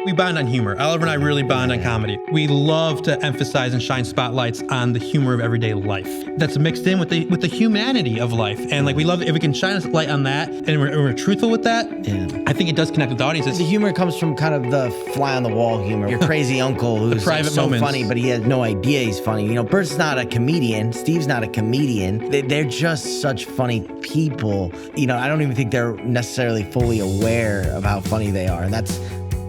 We bond on humor. Oliver and I really bond on comedy. We love to emphasize and shine spotlights on the humor of everyday life. That's mixed in with the humanity of life. And like we love it. If we can shine a light on that and we're truthful with that, I think it does connect with the audiences. The humor comes from kind of the fly on the wall humor. Your crazy uncle who's so funny, but he has no idea he's funny. You know, Burt's not a comedian. Steve's not a comedian. They're just such funny people. You know, I don't even think they're necessarily fully aware of how funny they are. And that's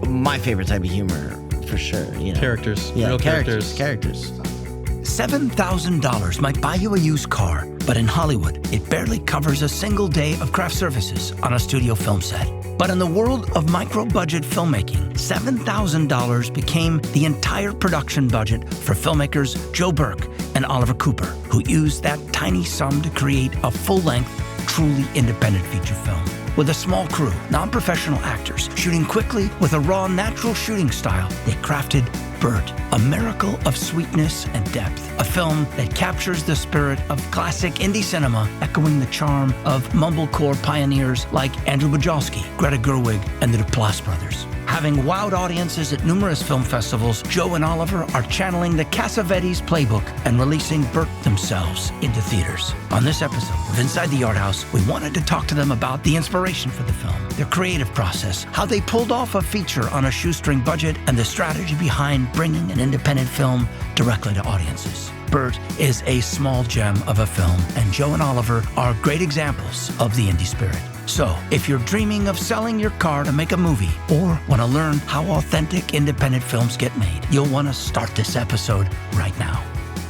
my favorite type of humor, for sure. You know? Characters. Yeah, real characters. $7,000 might buy you a used car, but in Hollywood, it barely covers a single day of craft services on a studio film set. But in the world of micro-budget filmmaking, $7,000 became the entire production budget for filmmakers Joe Burke and Oliver Cooper, who used that tiny sum to create a full-length, truly independent feature film. With a small crew, non-professional actors, shooting quickly with a raw, natural shooting style, they crafted Burt, a miracle of sweetness and depth. A film that captures the spirit of classic indie cinema, echoing the charm of mumblecore pioneers like Andrew Bujalski, Greta Gerwig, and the Duplass brothers. Having wowed audiences at numerous film festivals, Joe and Oliver are channeling the Cassavetes playbook and releasing Burt themselves into theaters. On this episode of Inside the Arthouse, we wanted to talk to them about the inspiration for the film, their creative process, how they pulled off a feature on a shoestring budget, and the strategy behind bringing an independent film directly to audiences. Burt is a small gem of a film, and Joe and Oliver are great examples of the indie spirit. So, if you're dreaming of selling your car to make a movie or want to learn how authentic independent films get made, you'll want to start this episode right now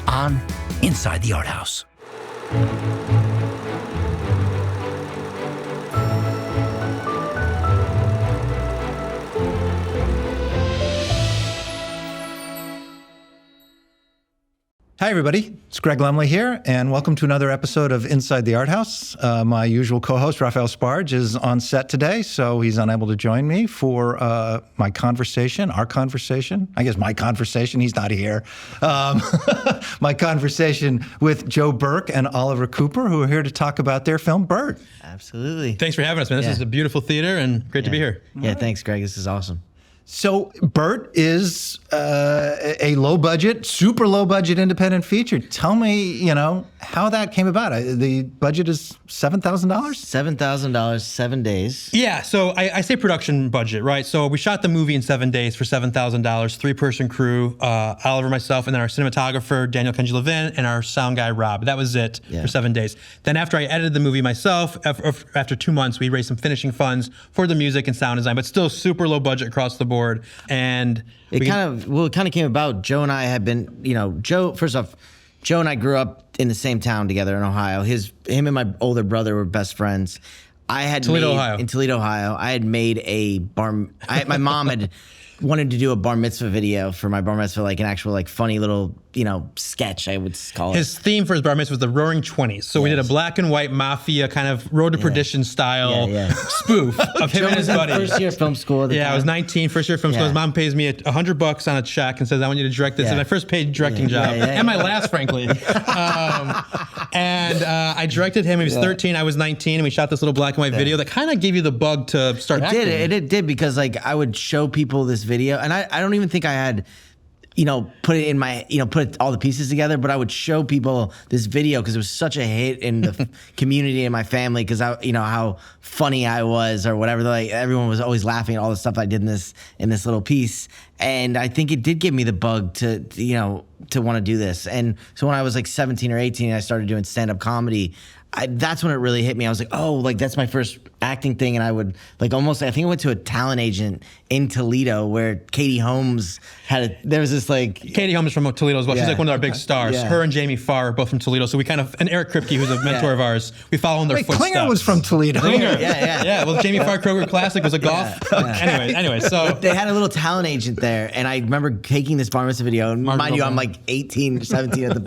on Inside the Arthouse. Hi, everybody. It's Greg Lumley here, and welcome to another episode of Inside the Arthouse. My usual co-host, Raphael Sparge, is on set today, so he's unable to join me for our conversation. I guess my conversation. He's not here. My conversation with Joe Burke and Oliver Cooper, who are here to talk about their film, Burt. Absolutely. Thanks for having us, man. This is a beautiful theater, and great to be here. Yeah, thanks, Greg. This is awesome. So Burt is a low-budget, super low-budget independent feature. Tell me, how that came about. The budget is $7,000? $7,000, 7 days. Yeah, so I say production budget, right? So we shot the movie in 7 days for $7,000, three-person crew, Oliver, myself, and then our cinematographer, Daniel Kenji-Levin, and our sound guy, Rob. That was it for 7 days. Then after I edited the movie myself, after 2 months, we raised some finishing funds for the music and sound design, but still super low budget across the board. And it kind of came about. Joe and I had been, Joe and I grew up in the same town together in Ohio. Him and my older brother were best friends. In Toledo, Ohio. I had made my mom had wanted to do a bar mitzvah video for my bar mitzvah, like an actual funny little sketch, I would call it. His theme for his bar mitzvah was the Roaring Twenties. So we did a black and white mafia kind of Road to Perdition style spoof of him and his buddy. First year film school at the time. I was 19, first year film school. His mom pays me $100 on a check and says, I want you to direct this. It's my first paid directing job. And my last, frankly. And I directed him. He was 13, I was 19, and we shot this little black and white video that kind of gave you the bug to start acting. It did because I would show people this video, and I don't even think I had put it in my, put all the pieces together, but I would show people this video because it was such a hit in the community and my family because how funny I was or whatever. Everyone was always laughing at all the stuff I did in this little piece. And I think it did give me the bug to want to do this. And so when I was 17 or 18, I started doing stand-up comedy. That's when it really hit me. I was like, that's my first acting thing. And I would I think I went to a talent agent in Toledo where Katie Holmes Katie Holmes from Toledo as well. She's one of our big stars. Yeah. Her and Jamie Farr are both from Toledo. So we and Eric Kripke, who's a mentor of ours, we follow in their footsteps. Klinger was from Toledo. Klinger. Yeah. Well, Jamie Farr Kroger Classic was a golf. Anyway, so. They had a little talent agent there. And I remember taking this bar mitzvah video. And mind you, I'm 18 or 17 at the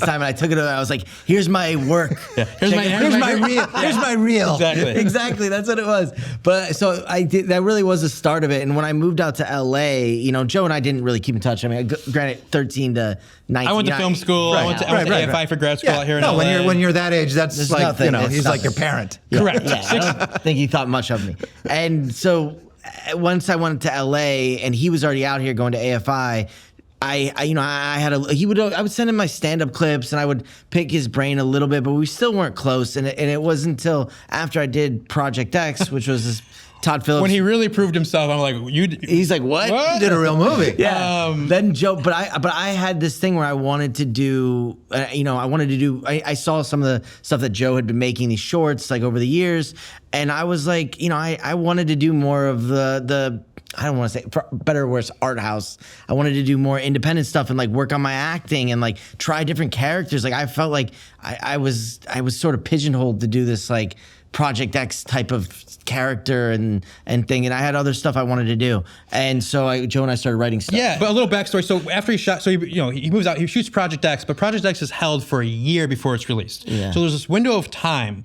time. And I took it over. I was like, here's my work. Yeah. Here's my reel. Exactly. That's what it was. But so I did. That really was the start of it. And when I moved out to LA, Joe and I didn't really keep in touch. I mean, granted, 13 to 19. I went to film school. I went to AFI for grad school out here in LA. When you're that age, that's he's like your parent. Correct. I don't think he thought much of me. And so once I went to LA and he was already out here going to AFI, I would send him my stand-up clips and I would pick his brain a little bit, but we still weren't close. And it wasn't until after I did Project X, which was this Todd Phillips. When he really proved himself, I'm like, he's like, what? You did a real movie. Yeah. Then Joe, but I had this thing where I wanted to do, I saw some of the stuff that Joe had been making, these shorts like over the years. And I was like, I wanted to do more of the I don't want to say for better or worse art house. I wanted to do more independent stuff and like work on my acting and like try different characters. Like I felt like I was sort of pigeonholed to do this like Project X type of character and thing, and I had other stuff I wanted to do, and so Joe and I started writing stuff. Yeah, but a little backstory. So after he shot, he moves out, he shoots Project X, but Project X is held for a year before it's released. Yeah. So there's this window of time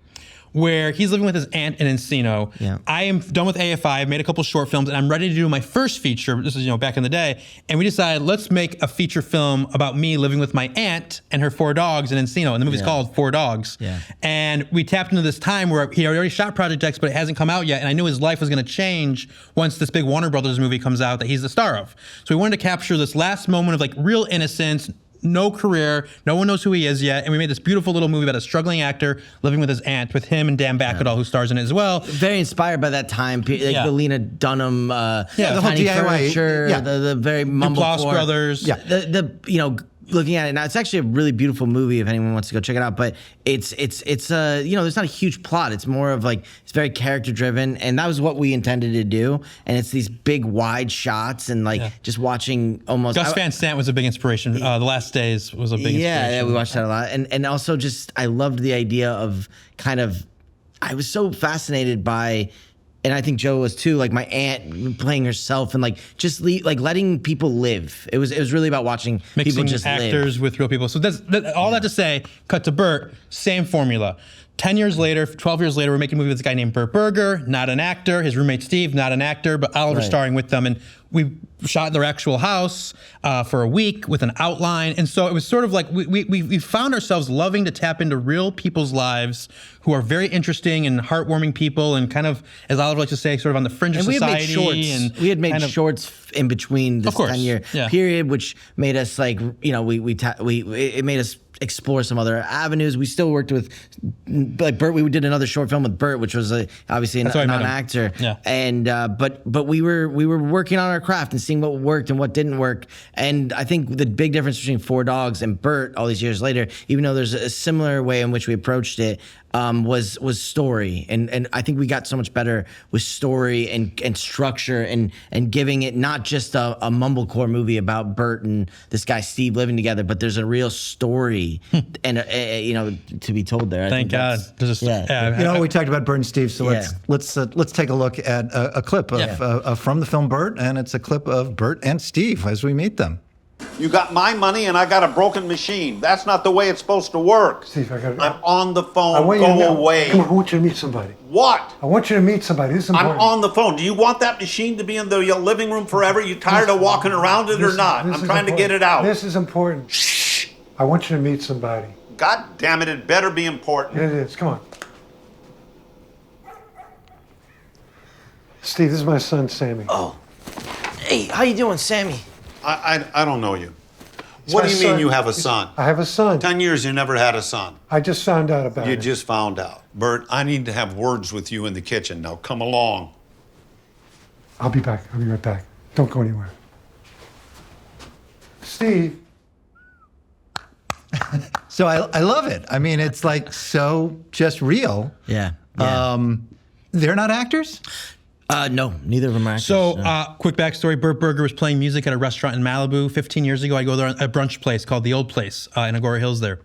where he's living with his aunt in Encino. Yeah. I am done with AFI. I've made a couple short films, and I'm ready to do my first feature. This is back in the day, and we decided let's make a feature film about me living with my aunt and her 4 dogs in Encino, and the movie's called 4 Dogs. Yeah. And we tapped into this time where he already shot Project X, but it hasn't come out yet, and I knew his life was going to change once this big Warner Brothers movie comes out that he's the star of. So we wanted to capture this last moment of like real innocence. No career, no one knows who he is yet, and we made this beautiful little movie about a struggling actor living with his aunt, with him and Dan Bacadol, who stars in it as well. Very inspired by that time period, like the Lena Dunham, the whole Tiny DIY, Furniture, the very mumblecore. Duplass Brothers. Yeah, looking at it now, it's actually a really beautiful movie if anyone wants to go check it out. But it's there's not a huge plot. It's more of like it's very character driven, and that was what we intended to do. And it's these big wide shots and just watching almost. Gus Van Sant was a big inspiration. The Last Days was a big inspiration. Yeah, we watched that a lot, and also just I loved the idea of I was so fascinated by. And I think Joe was too, like my aunt playing herself and like just letting people live. It was really about watching people just actors live. with real people. So that's all that to say, cut to Burt, same formula. 10 years later, 12 years later, we're making a movie with this guy named Burt Berger, not an actor. His roommate Steve, not an actor, but Oliver starring with them. And we shot in their actual house for a week with an outline. And so it was sort of like we found ourselves loving to tap into real people's lives who are very interesting and heartwarming people and kind of, as Oliver likes to say, sort of on the fringe of society. We had made shorts in between this 10-year period, which made us like, it made us explore some other avenues. We still worked with like Burt. We did another short film with Burt, which was obviously a non-actor. Yeah. And but we were working on our craft and seeing what worked and what didn't work. And I think the big difference between 4 Dogs and Burt all these years later, even though there's a similar way in which we approached it, was story. And I think we got so much better with story and structure and giving it not just a mumblecore movie about Burt and this guy Steve living together, but there's a real story and to be told there. Thank God. We talked about Burt and Steve, so let's take a look at a clip of from the film Burt, and it's a clip of Burt and Steve as we meet them. You got my money and I got a broken machine. That's not the way it's supposed to work. Steve, I'm on the phone. Go away. Come on, I want you to meet somebody. What? I want you to meet somebody. This is important. I'm on the phone. Do you want that machine to be in the living room forever? You tired of walking around it or not? I'm trying to get it out. This is important. Shh. I want you to meet somebody. God damn it, it better be important. It is. Come on. Steve, this is my son, Sammy. Oh. Hey, how you doing, Sammy? I don't know you. What do you mean you have a son? I have a son. 10 years you never had a son. I just found out about it. You just found out. Burt, I need to have words with you in the kitchen. Now come along. I'll be back. I'll be right back. Don't go anywhere. Steve. So I love it. I mean, it's like so just real. Yeah. They're not actors? No, neither of them are actors. So, quick backstory. Burt Berger was playing music at a restaurant in Malibu 15 years ago. I go there on a brunch place called The Old Place in Agoura Hills there.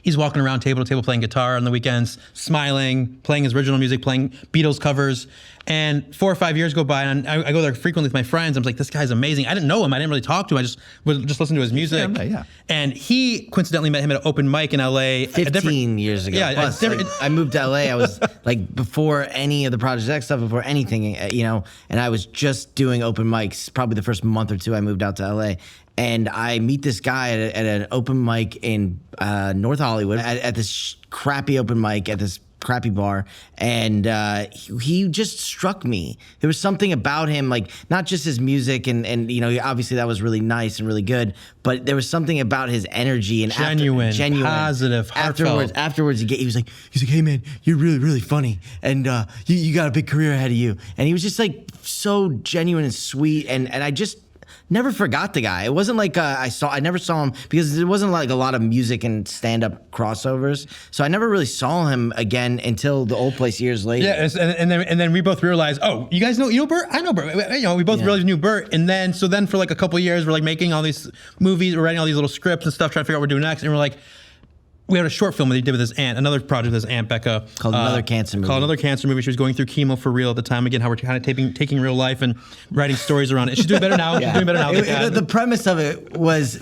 He's walking around table to table playing guitar on the weekends, smiling, playing his original music, playing Beatles covers. And 4 or 5 years go by, and I go there frequently with my friends. I'm like, this guy's amazing. I didn't know him. I didn't really talk to him. I just would just listen to his music. Yeah. And he coincidentally met him at an open mic in LA. 15 years ago. Yeah. Plus, I moved to LA. I was like before any of the Project X stuff, before anything, and I was just doing open mics. Probably the first month or two I moved out to LA. And I meet this guy at an open mic in North Hollywood at this crappy open mic at this crappy bar, and he just struck me. There was something about him, like not just his music, and obviously that was really nice and really good, but there was something about his energy and genuine, positive, heartfelt. Afterwards, he was like, hey man, you're really, really funny, and you got a big career ahead of you. And he was just like so genuine and sweet, and I just never forgot the guy. It wasn't like I never saw him because there wasn't like a lot of music and stand-up crossovers. So I never really saw him again until the old place years later. Yeah, and then we both realized, oh, you guys know Burt? I know Burt. We both realized we knew Burt. And then for like a couple of years, we're like making all these movies, we're writing all these little scripts and stuff, trying to figure out what we're doing next. And we're like, we had a short film that he did with his aunt, another project with his aunt Becca. Called Another Cancer Movie. She was going through chemo for real at the time. Again, how we're kind of taking real life and writing stories around it. She's doing better now. The premise of it was,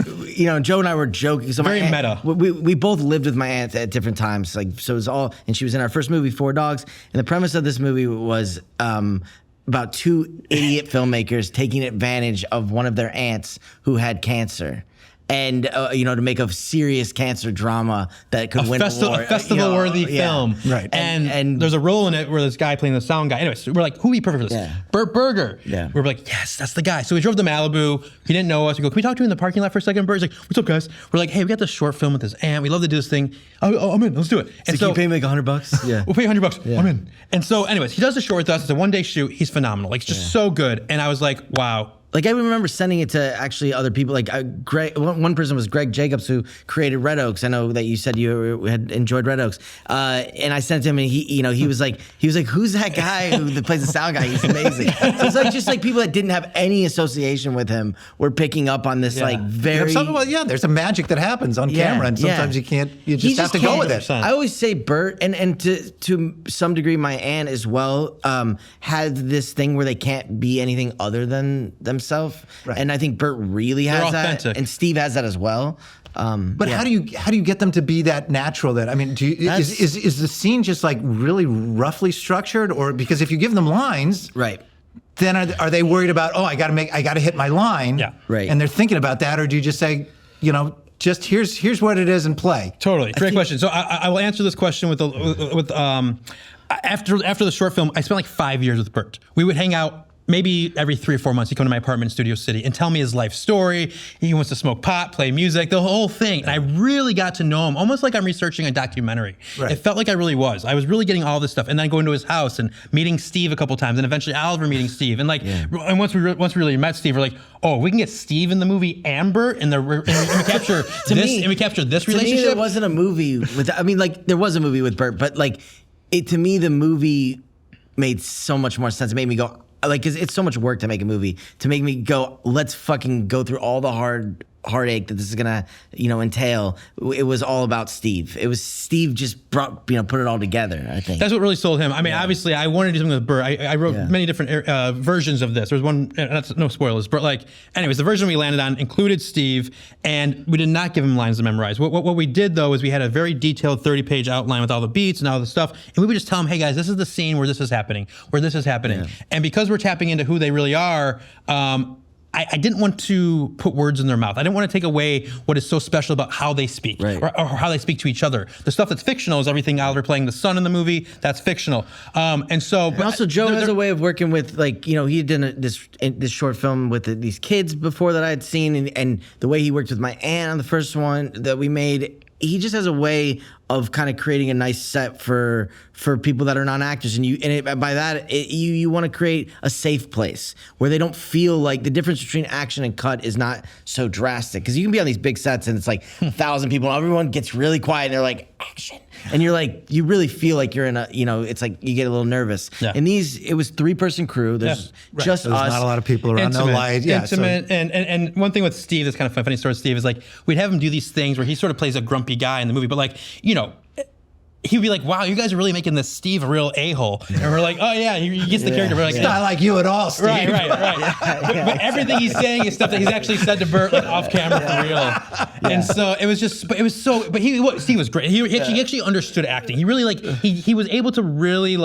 Joe and I were joking. So very meta. We both lived with my aunt at different times. So it was all, and she was in our first movie, 4 Dogs. And the premise of this movie was about 2 idiot filmmakers taking advantage of one of their aunts who had cancer. And to make a serious cancer drama that could win an award. A festival-worthy film. Right. And there's a role in it where this guy playing the sound guy. Anyways, we're like, who would be perfect for this? Yeah. Burt Burger. Yeah. We were like, yes, that's the guy. So we drove to Malibu. He didn't know us. We go, can we talk to him in the parking lot for a second? Burt's like, what's up, guys? We're like, hey, we got this short film with this aunt. We love to do this thing. I'm in. Let's do it. And so can you pay me like $100? Yeah. We'll pay $100. Yeah. I'm in. And so, anyways, he does the short with us. It's a 1-day shoot. He's phenomenal. Like, just so good. And I was like, wow. Like I remember sending it to actually other people. Like one person was Greg Jacobs, who created Red Oaks. I know that you said you had enjoyed Red Oaks, and I sent him, and he was like, who's that guy who plays the sound guy? He's amazing. So it's like just like people that didn't have any association with him were picking up on this like very. There's a magic that happens on camera, and sometimes you can't. You just have to go with it. I always say Burt, and to some degree my aunt as well, had this thing where they can't be anything other than themselves. Right. And I think Burt really has that, and Steve has that as well. But how do you get them to be that natural? That I mean, is the scene just like really roughly structured, or because if you give them lines, right? Then are they worried about I got to hit my line, right? And they're thinking about that, or do you just say, just here's what it is and play? Totally, great question. So I will answer this question with after the short film, I spent like 5 years with Burt. We would hang out. Maybe every 3 or 4 months, he'd come to my apartment in Studio City and tell me his life story. He wants to smoke pot, play music, the whole thing. And I really got to know him, almost like I'm researching a documentary. Right. It felt like I really was. I was really getting all this stuff. And then going to his house and meeting Steve a couple times, and eventually Oliver meeting Steve. And and once we really met Steve, we're like, oh, we can get Steve in the movie Amber, and we capture this relationship. To me, there wasn't a movie with. I mean, like there was a movie with Burt, but like to me, the movie made so much more sense. It made me go. Like, 'cause it's so much work to make a movie, to make me go, let's fucking go through all the heartache that this is gonna, entail. It was all about Steve. It was Steve just put it all together, I think. That's what really sold him. I mean, obviously, I wanted to do something with Burt. I wrote many different versions of this. There was one, that's no spoilers, but anyways, the version we landed on included Steve, and we did not give him lines to memorize. What we did, though, is we had a very detailed 30-page outline with all the beats and all the stuff, and we would just tell him, hey, guys, this is the scene where this is happening, Yeah. And because we're tapping into who they really are, I didn't want to put words in their mouth. I didn't want to take away what is so special about how they speak, or how they speak to each other. The stuff that's fictional is everything Oliver playing the son in the movie. That's fictional. And also Joe has a way of working with, he had done this short film with these kids before that I had seen, and the way he worked with my aunt on the first one that we made. He just has a way of kind of creating a nice set for people that are non-actors, and you want to create a safe place where they don't feel like the difference between action and cut is not so drastic, because you can be on these big sets and it's like 1,000 people and everyone gets really quiet and they're like action, and you're like, you really feel like you're in a, it's like you get a little nervous. And it was 3-person crew. There's just us. There's not a lot of people around. Intimate, no light. Intimate. And one thing with Steve that's kind of funny story with Steve is we'd have him do these things where he sort of plays a grumpy guy in the movie, but he'd be like, wow, you guys are really making this Steve a real a-hole. And we're like, oh yeah, he gets the character. We're like, it's not like you at all, Steve. Right. But everything he's saying is stuff that he's actually said to Burt off camera for real. And so it was Steve was great. He actually understood acting. He really he was able to really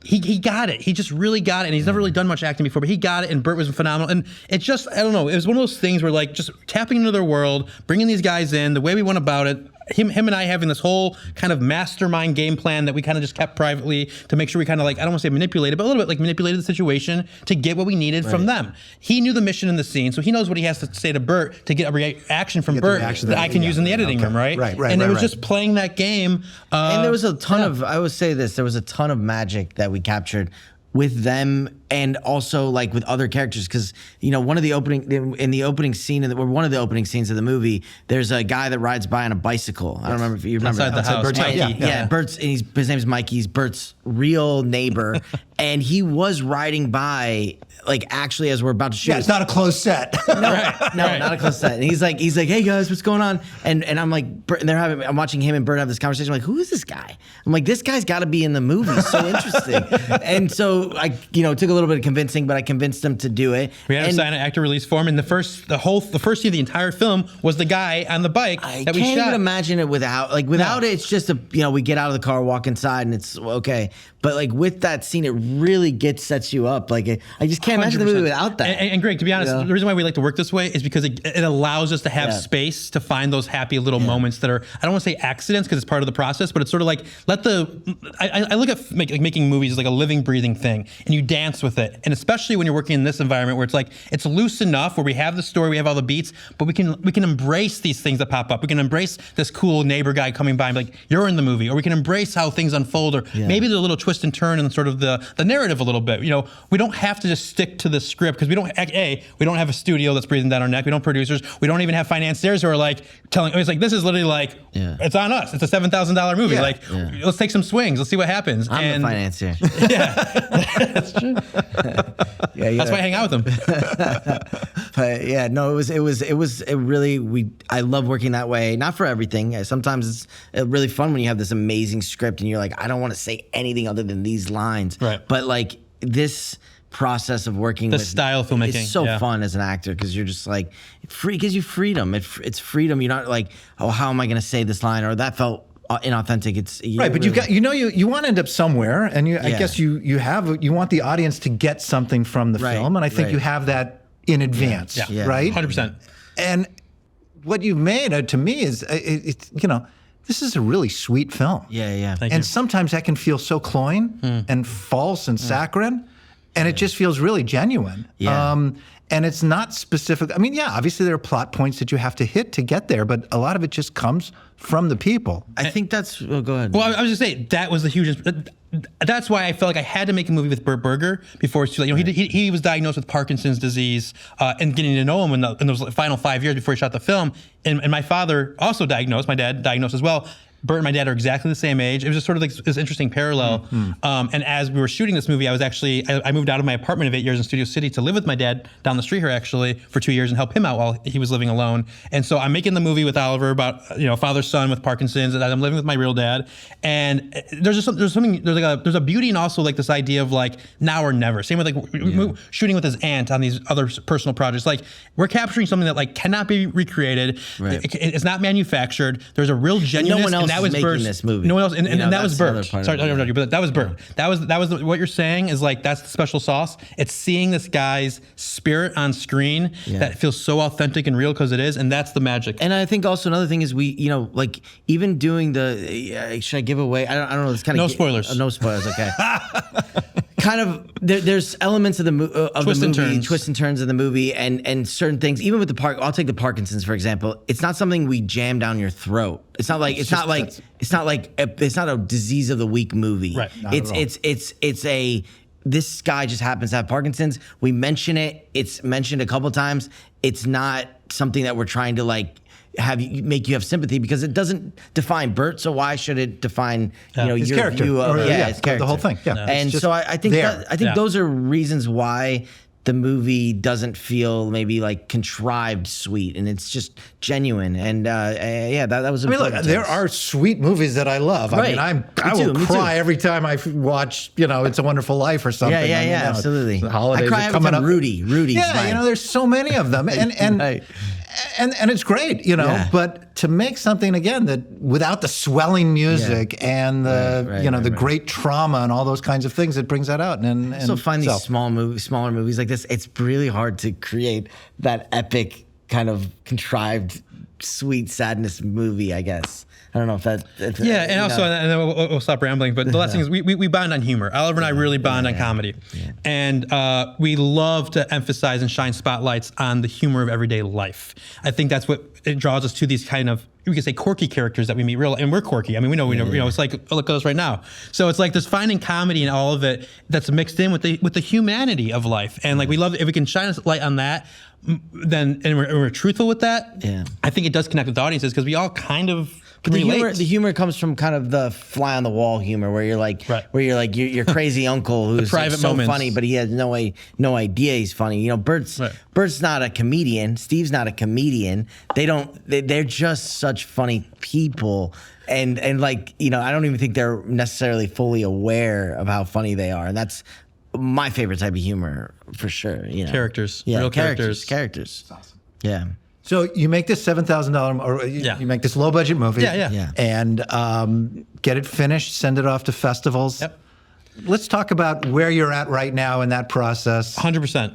he got it. He just really got it. And he's never really done much acting before, but he got it, and Burt was phenomenal. And it just, I don't know, it was one of those things where just tapping into their world, bringing these guys in the way we went about it. him and I having this whole kind of mastermind game plan that we kind of just kept privately to make sure we kind of like, I don't want to say manipulated, but a little bit like manipulated the situation to get what we needed from them. He knew the mission in the scene, so he knows what he has to say to Burt to get a reaction from Burt that I can use in the editing room, right? And it was just playing that game. And there was a ton of, I would say this, there was a ton of magic that we captured with them and also like with other characters, because one of the opening scene or one of the opening scenes of the movie, there's a guy that rides by on a bicycle. I don't remember if you remember Inside the house. Burt's Mikey. Burt's his name's Mikey. He's Burt's real neighbor, and he was riding by like actually as we're about to shoot. Yeah, it's not a closed set. Not a close set. And he's like, hey guys, what's going on? And I'm like, Burt, and I'm watching him and Burt have this conversation. I'm like, who is this guy? I'm like, this guy's got to be in the movie. It's so interesting. And so I, it took a little bit of convincing, but I convinced him to do it. We had to sign an actor release form, and the first scene of the entire film was the guy on the bike that we shot. I can't even imagine it without it. It's just we get out of the car, walk inside, and it's okay. But like with that scene, it really sets you up. Like I just can't imagine the movie without that. And Greg, to be honest, the reason why we like to work this way is because it allows us to have space to find those happy little moments that are, I don't want to say accidents because it's part of the process, but it's sort of like I look at making movies as like a living, breathing thing, and you dance with it. And especially when you're working in this environment where it's like it's loose enough where we have the story, we have all the beats, but we can embrace these things that pop up. We can embrace this cool neighbor guy coming by and be like, you're in the movie, or we can embrace how things unfold, or maybe there's a little twist and turn in sort of the narrative a little bit. We don't have to just stick to the script because we don't have a studio that's breathing down our neck. We don't producers. We don't even have financiers who are like telling. It's like this is literally like it's on us. It's a $7,000 movie. Let's take some swings. Let's see what happes. I'm the financier. Yeah, that's true. That's why I hang out with them. But yeah, no, it really I love working that way. Not for everything. Sometimes it's really fun when you have this amazing script and you're like, I don't want to say anything other than these lines. Right. But like this process of working with style of filmmaking is so fun as an actor because you're just like free. It gives you freedom. It's freedom. You're not like, oh, how am I going to say this line, or that felt inauthentic. It's right, but really, you want to end up somewhere, and I guess you want the audience to get something from the film, and I think you have that in advance, right? 100%. And what you've made to me is this is a really sweet film. Yeah. Thank you. Sometimes that can feel so cloying and false and saccharine, and it just feels really genuine. Yeah. And it's not specific. I mean, obviously there are plot points that you have to hit to get there, but a lot of it just comes from the people. I think that's. Well, go ahead. Well, I was just saying that was the huge. That's why I felt like I had to make a movie with Burt Burger before it's too late. He was diagnosed with Parkinson's disease, and getting to know him in those final 5 years before he shot the film. And my father also diagnosed. My dad diagnosed as well. Burt and my dad are exactly the same age. It was just sort of like this interesting parallel. And as we were shooting this movie, I moved out of my apartment of 8 years in Studio City to live with my dad down the street here actually for 2 years and help him out while he was living alone. And so I'm making the movie with Oliver about father son with Parkinson's, and I'm living with my real dad. And there's a beauty in also like this idea of like now or never. Same with like shooting with his aunt on these other personal projects. Like we're capturing something that like cannot be recreated. Right. It's not manufactured. There's a real genuineness. No one else that was making Burt. this movie. No one else, and that was Burt. Sorry, I interrupted you, but that was Burt. That was what you're saying is like that's the special sauce. It's seeing this guy's spirit on screen that feels so authentic and real because it is, and that's the magic. And I think also another thing is like even doing the should I give away? I don't know. It's kind of no spoilers. No spoilers. Okay. Kind of there's elements of the movie, twists and turns of the movie, and certain things. Even with I'll take the Parkinson's for example. It's not something we jam down your throat. It's not a disease of the week movie. Right. It's a this guy just happens to have Parkinson's. We mention it. It's mentioned a couple times. It's not something that we're trying to like make you have sympathy because it doesn't define Burt. So why should it define his your character view of his character, the whole thing? Yeah. And so I think those are reasons why the movie doesn't feel maybe like contrived sweet, and it's just genuine. And that was. Look, there are sweet movies that I love. Right. I mean, I will cry every time I watch, It's a Wonderful Life or something. Yeah, absolutely. The holidays I cry are coming up. Rudy's yeah, there's so many of them, and right. and it's great, But to make something again that without the swelling music and the great trauma and all those kinds of things, it brings that out. And so find these smaller movies like this. It's really hard to create that epic kind of contrived sweet sadness movie, I guess. I don't know if that. Yeah, and also, and then we'll stop rambling. But the last thing is, we bond on humor. Oliver and I really bond on comedy, and we love to emphasize and shine spotlights on the humor of everyday life. I think that's what it draws us to these kind of, we could say, quirky characters that we meet and we're quirky. I mean, we know. It's like, look at us right now. So it's like there's finding comedy in all of it that's mixed in with the humanity of life, and like we love if we can shine a light on that. Then and we're truthful with that. I think it does connect with audiences because we all kind of. But the humor comes from kind of the fly on the wall humor, where you're like, your crazy uncle who's like so funny, but he has no idea he's funny. You know, Burt's not a comedian. Steve's not a comedian. They're just such funny people, and like, you know, I don't even think they're necessarily fully aware of how funny they are, and that's my favorite type of humor for sure. You know, characters, real characters. That's awesome. Yeah. So you make this $7,000, or you make this low budget movie, and get it finished, send it off to festivals. Yep. Let's talk about where you're at right now in that process. 100%.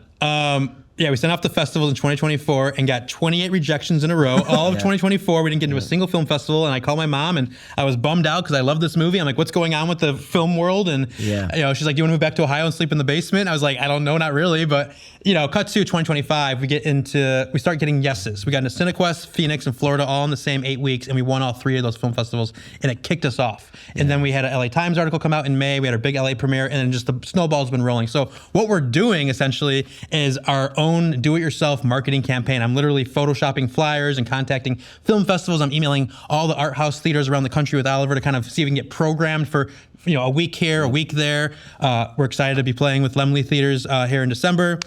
Yeah, we sent off to festivals in 2024 and got 28 rejections in a row. All of 2024, we didn't get into a single film festival. And I called my mom, and I was bummed out because I love this movie. I'm like, what's going on with the film world? And you know, she's like, do you want to move back to Ohio and sleep in the basement? I was like, I don't know, not really. But you know, cut to 2025, we start getting yeses. We got into Cinequest, Phoenix, and Florida all in the same 8 weeks, and we won all 3 of those film festivals, and it kicked us off. And then we had a LA Times article come out in May. We had our big LA premiere, and then just the snowball's been rolling. So what we're doing essentially is our own do-it-yourself marketing campaign. I'm literally photoshopping flyers and contacting film festivals. I'm emailing all the art house theaters around the country with Oliver to kind of see if we can get programmed for, you know, a week here, a week there. We're excited to be playing with Lemley Theaters here in December.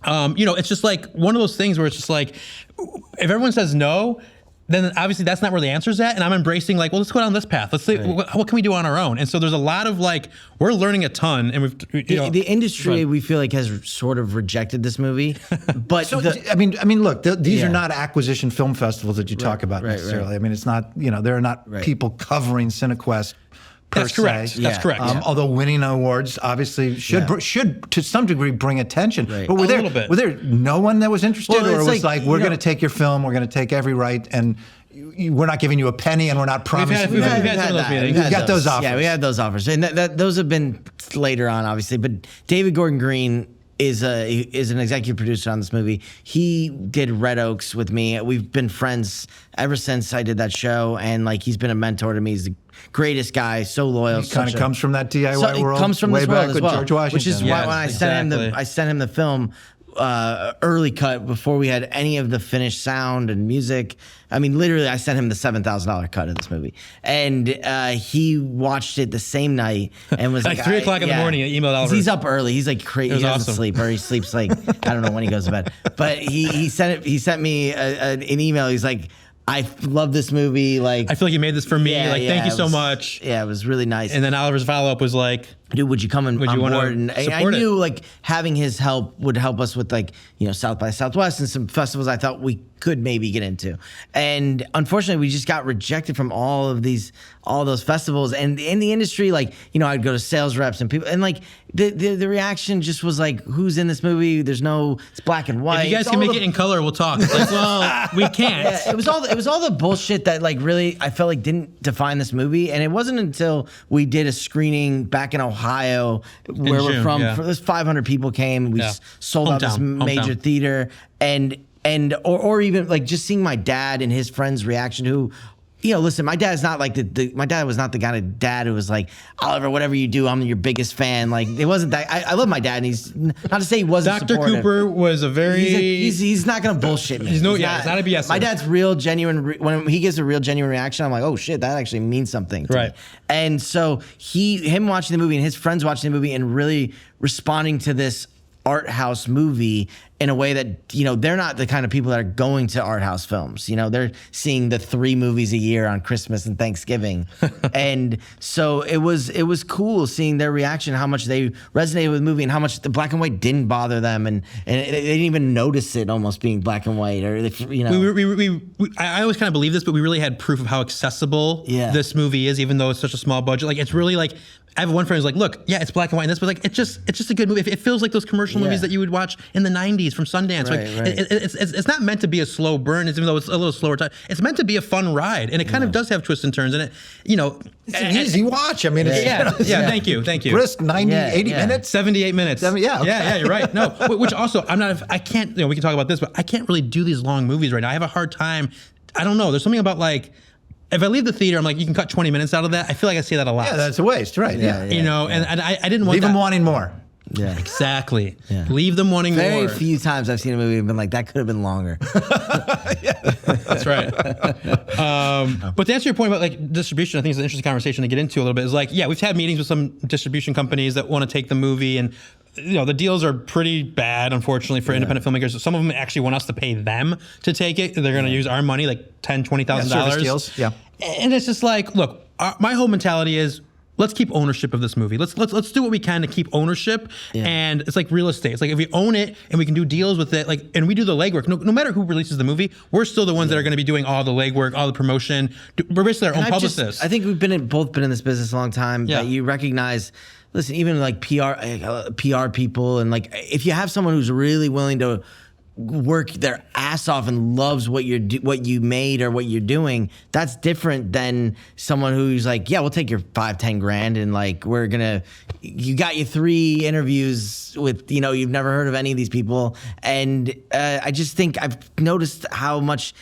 You know, it's just like one of those things where it's just like, if everyone says no, then obviously that's not where the answer's at. And I'm embracing like, well, let's go down this path. Let's see, what can we do on our own? And so there's a lot of like, we're learning a ton. And the industry, we feel like, has sort of rejected this movie. But so, I mean, look, these are not acquisition film festivals that you talk about necessarily. I mean, it's not, you know, there are not people covering Cinequest. That's correct. That's correct. Although winning awards obviously should to some degree bring attention. But were there no one that was interested, or it was like we're going to take your film, we're going to take every right, and we're not giving you a penny, and we're not promising. We've had some of those meetings. We've got those offers. Yeah, we had those offers, and those have been later on, obviously. But David Gordon Green is an executive producer on this movie. He did Red Oaks with me. We've been friends ever since I did that show, and like he's been a mentor to me. He's the greatest guy, so loyal. He kind of comes from that DIY world. He comes from way this back world as with well, George Washington. which is why when I sent him the film. Early cut before we had any of the finished sound and music. I mean, literally, I sent him the $7,000 cut of this movie, and he watched it the same night and was like 3 o'clock in the morning. He emailed Oliver. He's up early. He's like crazy. He doesn't sleep, or he sleeps like I don't know when he goes to bed. But he sent me an email. He's like, I love this movie. Like, I feel like you made this for me. Thank you so much. Yeah, it was really nice. And then Oliver's follow-up was like, dude, would you come on board? And I knew it? like having his help would help us with like, you know, South by Southwest and some festivals I thought we could maybe get into. And unfortunately, we just got rejected from all those festivals. And in the industry, like, you know, I'd go to sales reps and people, and like the reaction just was like, who's in this movie? It's black and white. If you guys can make it in color, we'll talk. It's like, well, we can't. Yeah, it was all the bullshit that like really I felt like didn't define this movie. And it wasn't until we did a screening back in Ohio, where we're from. There's 500 people came. We sold out this major theater, or even like just seeing my dad and his friends' reaction. Who, you know, listen, my dad's not like my dad was not the kind of dad who was like, Oliver, whatever you do, I'm your biggest fan. Like, it wasn't that. I love my dad, and he's not to say he wasn't Dr. supportive. Cooper was a very. He's not gonna bullshit me. He's not a BS. My dad's real, genuine. When he gives a real, genuine reaction, I'm like, oh shit, that actually means something to me. And so him watching the movie and his friends watching the movie and really responding to this art house movie in a way that, you know, they're not the kind of people that are going to art house films. You know, they're seeing the 3 movies a year on Christmas and Thanksgiving. And so it was cool seeing their reaction, how much they resonated with the movie and how much the black and white didn't bother them. And they didn't even notice it almost being black and white, or, you know. I always kind of believe this, but we really had proof of how accessible this movie is, even though it's such a small budget. Like, it's really like, I have one friend who's like, look, yeah, it's black and white in this, but like, it's just a good movie. It feels like those commercial movies that you would watch in the 90s movies from Sundance. Right, Like, right. it's not meant to be a slow burn, even though it's a little slower time. It's meant to be a fun ride, and it kind of does have twists and turns. And it, It's an easy watch. I mean, it's, thank you. brisk 90, 80 minutes. 78 minutes. Okay. You're right. No, which also I can't. We can talk about this, but I can't really do these long movies right now. I have a hard time. I don't know. There's something about like, if I leave the theater, I'm like, you can cut 20 minutes out of that. I feel like I say that a lot. Yeah, that's a waste, right? Yeah. And I didn't want Leave that. them wanting more. Yeah. Exactly. Yeah. Leave them wanting Very more. few times I've seen a movie and been like, that could have been longer. That's right. But to answer your point about like distribution, I think it's an interesting conversation to get into a little bit. Is like, we've had meetings with some distribution companies that want to take the movie, and the deals are pretty bad, unfortunately, for independent filmmakers. Some of them actually want us to pay them to take it. They're going to use our money, like $10,000, $20,000. Service deals. Yeah. And it's just like, look, my whole mentality is, let's keep ownership of this movie. Let's do what we can to keep ownership. Yeah. And it's like real estate. It's like if we own it and we can do deals with it, like, and we do the legwork. No matter who releases the movie, we're still the ones that are going to be doing all the legwork, all the promotion. We're basically our own publicists. I think we've both been in this business a long time. Yeah. That you recognize. Listen, even like PR people, and like if you have someone who's really willing to work their ass off and loves what you made or what you're doing, that's different than someone who's like, yeah, we'll take your $5-10 grand, and like you got your 3 interviews with you've never heard of any of these people, and I just think I've noticed how much.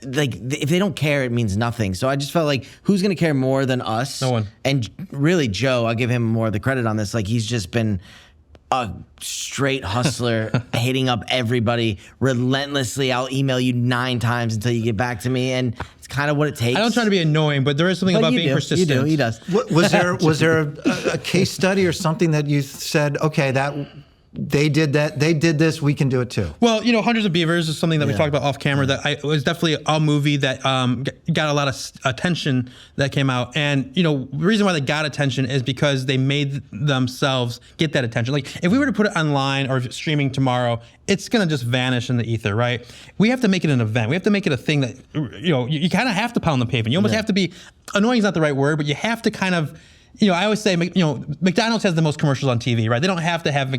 Like, if they don't care, it means nothing. So I just felt like, who's going to care more than us? No one. And really, Joe, I'll give him more of the credit on this. Like, he's just been a straight hustler, hitting up everybody relentlessly. I'll email you 9 times until you get back to me, and it's kind of what it takes. I don't try to be annoying, but there is something about being persistent. You do. He does. Was there a case study or something that you said, okay, that they did this, we can do it too? Well, Hundreds of Beavers is something that we talked about off camera. That it was definitely a movie that got a lot of attention that came out. And, the reason why they got attention is because they made themselves get that attention. Like, if we were to put it online or streaming tomorrow, it's going to just vanish in the ether, right? We have to make it an event. We have to make it a thing that, you kind of have to pound the pavement. You almost have to be, annoying is not the right word, but you have to kind of, I always say, McDonald's has the most commercials on TV, right? They don't have to have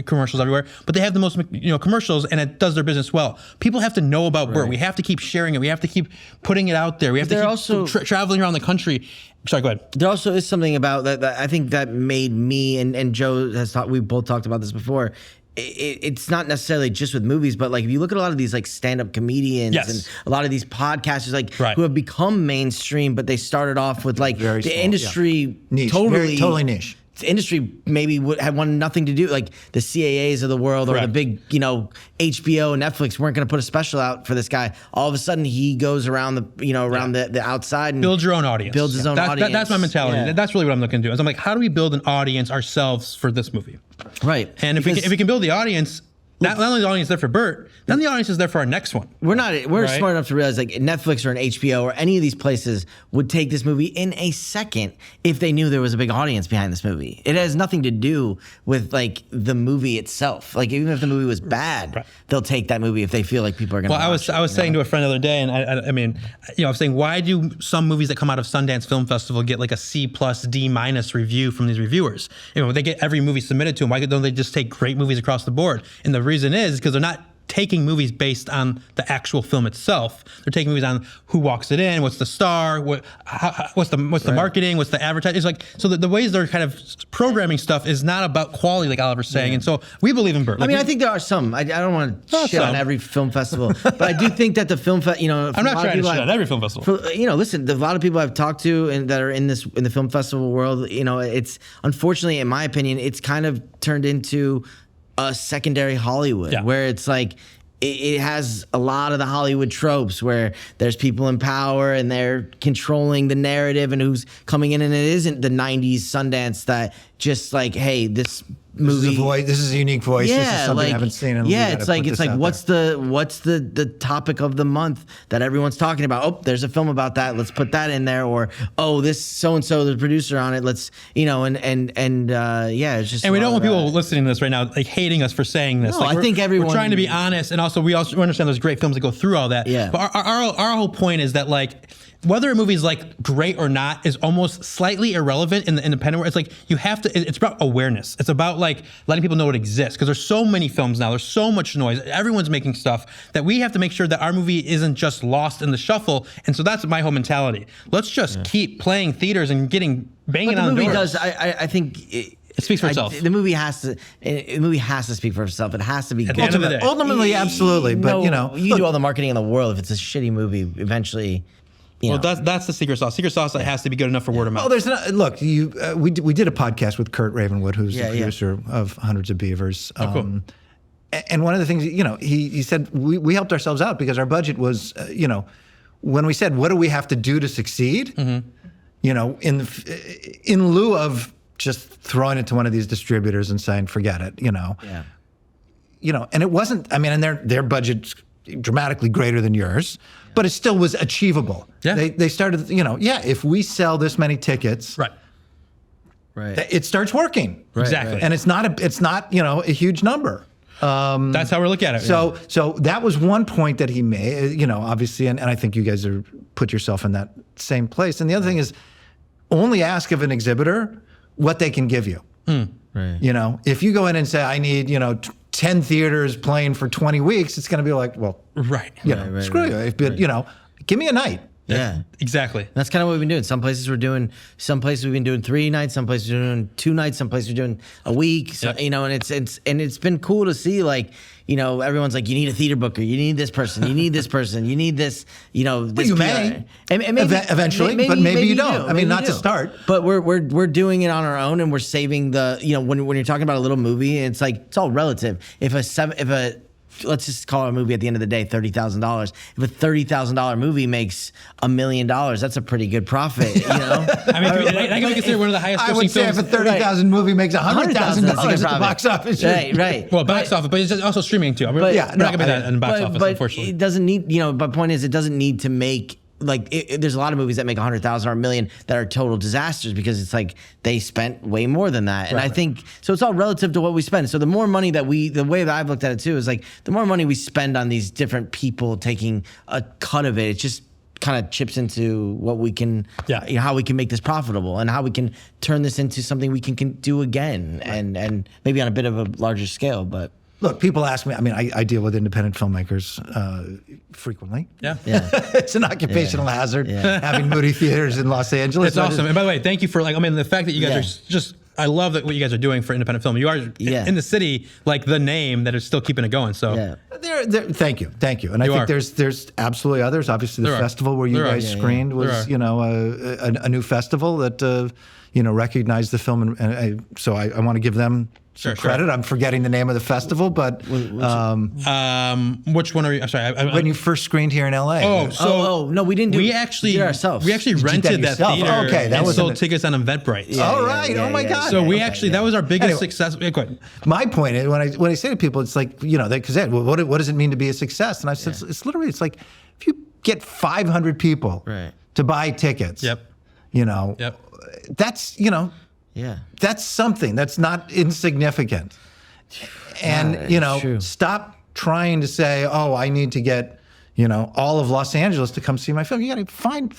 commercials everywhere, but they have the most, commercials, and it does their business well. People have to know about Burt. We have to keep sharing it. We have to keep putting it out there. We have to keep traveling around the country. Sorry, go ahead. There also is something about that I think that made me and Joe has talked. We've both talked about this before. It's not necessarily just with movies, but like if you look at a lot of these like stand-up comedians and a lot of these podcasters who have become mainstream, but they started off with like very the small, industry niche, totally niche. The industry maybe had wanted nothing to do, like the CAAs of the world or the big HBO and Netflix weren't going to put a special out for this guy. All of a sudden he goes around the outside and builds your own audience. Builds his own audience. That's my mentality. Yeah. That's really what I'm looking to do. I'm like, how do we build an audience ourselves for this movie? Right. And if we can build the audience, not only the audience there for Burt, then the audience is there for our next one. We're smart enough to realize like Netflix or an HBO or any of these places would take this movie in a second if they knew there was a big audience behind this movie. It has nothing to do with like the movie itself. Like even if the movie was bad, they'll take that movie if they feel like people are going to watch it. I was saying to a friend the other day, and I mean, I was saying, why do some movies that come out of Sundance Film Festival get like a C+, D- review from these reviewers? They get every movie submitted to them. Why don't they just take great movies across the board? And the reason is because they're not taking movies based on the actual film itself. They're taking movies on who walks it in, what's the star, what's the marketing, what's the advertising. It's like, so the ways they're kind of programming stuff is not about quality, like Oliver's saying. And so we believe in Burt. I mean, I think there are some. I don't want to shit on every film festival, but I do think that the film festival. I'm not trying to shit on every film festival. Listen, a lot of people I've talked to and that are in the film festival world, it's unfortunately, in my opinion, it's kind of turned into a secondary Hollywood where it's like it has a lot of the Hollywood tropes where there's people in power and they're controlling the narrative and who's coming in, and it isn't the 90s Sundance that just like, hey, this movie, this is a unique voice. This is something I haven't seen. And it's like what's the topic of the month that everyone's talking about? Oh, there's a film about that. Let's put that in there. Or this so and so, the producer on it. Let's it's just. And we don't want people listening to this right now like hating us for saying this. No, I think everyone. We're trying to be honest, and also we understand there's great films that go through all that. Yeah. But our whole point is that like, whether a movie is like great or not is almost slightly irrelevant in the independent world. It's like you have to, it's about awareness. It's about like letting people know it exists, because there's so many films now, there's so much noise, everyone's making stuff, that we have to make sure that our movie isn't just lost in the shuffle. And so that's my whole mentality. Let's just keep playing theaters and banging on the movie doors. does. I think It speaks for itself. The movie has to speak for itself. It has to be At good. the end of the day. Ultimately, absolutely. But you look, do all the marketing in the world. If it's a shitty movie, eventually, you know. That's the secret sauce. Secret sauce that has to be good enough for word of mouth. oh, there's not, look. We did a podcast with Kurt Ravenwood, who's the producer of Hundreds of Beavers. Cool. And one of the things, he said we helped ourselves out because our budget was, when we said, what do we have to do to succeed? In lieu of just throwing it to one of these distributors and saying, forget it, and it wasn't, and their budget's dramatically greater than yours, but it still was achievable. Yeah. They started, if we sell this many tickets, Right. it starts working. Exactly. And it's not a huge number. That's how we look at it. So that was one point that he made, obviously, and I think you guys are put yourself in that same place. And the other thing is, only ask of an exhibitor what they can give you. Right. If you go in and say, I need, 10 theaters playing for 20 weeks, it's going to be like, well, right. Screw you. But, give me a night. Yeah, exactly. That's kind of what we've been doing. Some places we've been doing 3 nights. Some places we're doing 2 nights. Some places we're doing a week. So, and it's been cool to see, like, everyone's like, you need a theater booker, you need this person, you need this person, you need this, this well, you PR. may and maybe, eventually, but maybe you don't. I mean, not to start. But we're doing it on our own, and we're saving the, when you're talking about a little movie, it's like, it's all relative. If a let's just call it a movie at the end of the day, $30,000. If a $30,000 movie makes $1 million, that's a pretty good profit, that can be considered one of the highest grossing I would say films. if a $30,000 movie makes $100,000 at the box office. Right. Well, box office, but it's also streaming too. We're not going to be that in the box office, unfortunately. It doesn't need, but point is, it doesn't need to make, like, there's a lot of movies that make 100,000 or $1 million that are total disasters because it's like they spent way more than that. And I think, so it's all relative to what we spend. So the more money the way that I've looked at it too is like, the more money we spend on these different people taking a cut of it, it just kind of chips into what we can, how we can make this profitable and how we can turn this into something we can do again and maybe on a bit of a larger scale, but. Look, people ask me, I deal with independent filmmakers frequently. Yeah. It's an occupational hazard having movie theaters in Los Angeles. It's awesome. And by the way, thank you for the fact that you guys are just, I love that what you guys are doing for independent film. You are in the city, like the name that is still keeping it going. So thank you. And I think there's absolutely others. Obviously the festival where you guys screened was, a new festival that, recognized the film. And so I want to give them some credit. I'm forgetting the name of the festival, but which one are you? I'm sorry. When you first screened here in LA. No, we didn't do it. We actually did it ourselves. We actually rented that theater. Okay, that was sold tickets on Eventbrite. All right. Oh my God. So we actually that was our biggest success. My point is when I say to people, it's like because what does it mean to be a success? And I said it's literally like if you get 500 people to buy tickets. That's that's something that's not insignificant. And stop trying to say, oh, I need to get all of Los Angeles to come see my film. You got to find